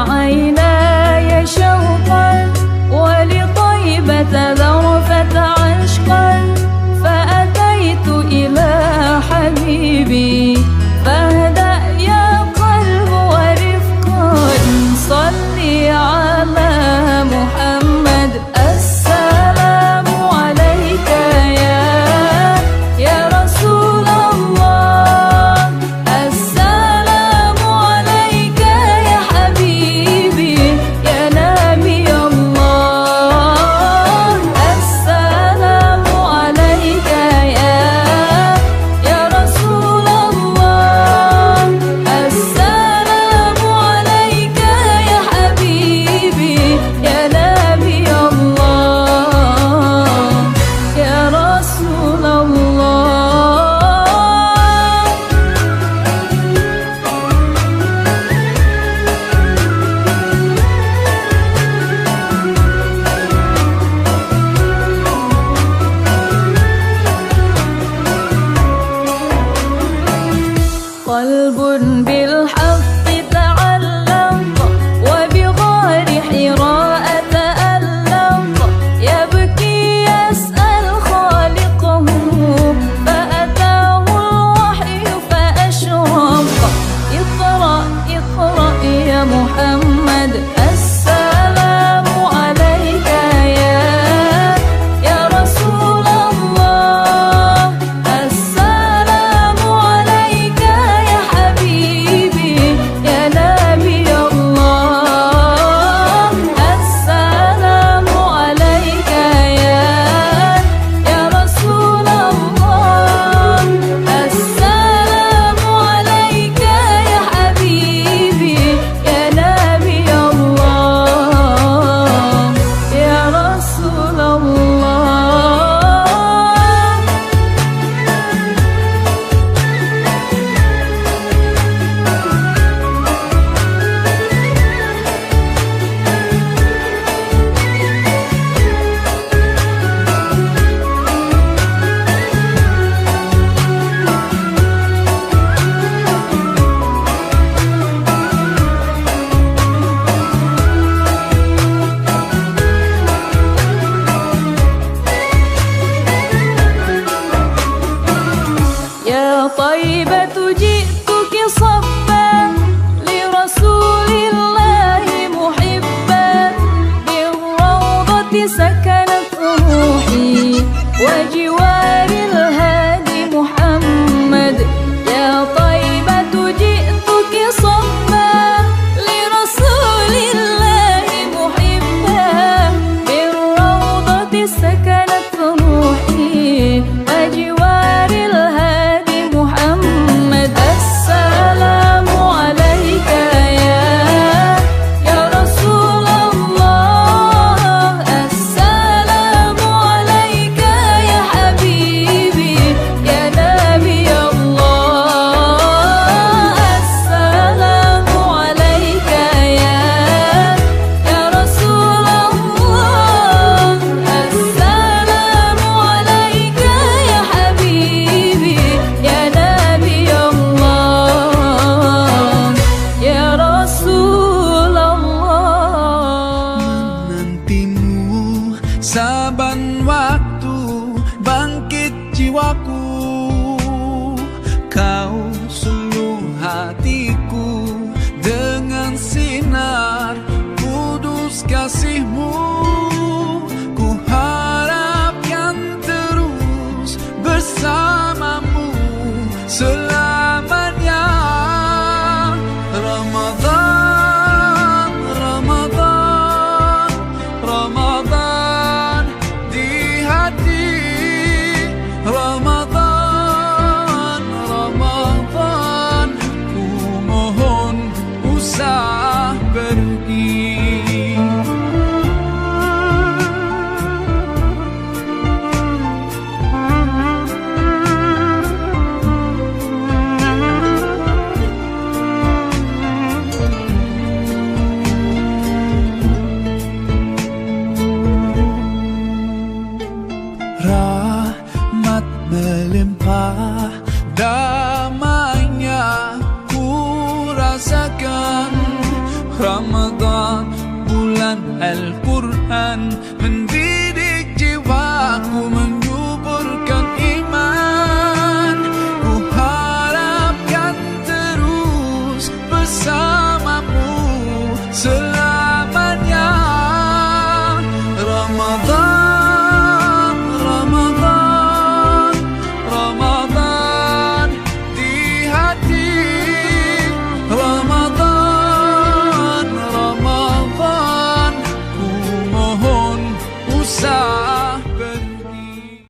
عيناي شوقا ولطيبة ذرفت عشقا، فأتيت إلى حبيبي فاهدأ يا قلب ورفقا، صلي على محمد. السلام عليك يا رسول الله، السلام عليك يا حبيبي يا نبي الله، السلام عليك يا رسول الله، السلام عليك يا حبيبي يا نبي الله يا رسول الله. قلب بالحق تعلق وبغار حراء تألق، يبكي يسأل خالقه فأتاه الوحي فأشرق. اقرأ اقرأ يا محمد، السلام عليك يا رسول الله، السلام عليك يا حبيبي يا نبي الله، السلام عليك يا رسول الله، السلام عليك يا حبيبي يا نبي الله يا رسول الله. يا طيبة جئتك صبا لرسول الله محبا، بالروضة سكنت روحي وجوار الهادي محمد. يا طيبة جئتك صبا لرسول الله محبا، بالروضة سكنت روحي وجوار الهادي محمد. السلام عليك يا رسول الله، السلام عليك يا حبيبي يا نبي الله، السلام عليك يا رسول الله، السلام عليك يا حبيبي يا نبي الله يا رسول الله. Menantimu saban waktu bangkit jiwaku, kau suluh hatiku dengan sinar kudus kasihmu. Ku harapkan terus bersamamu selalu.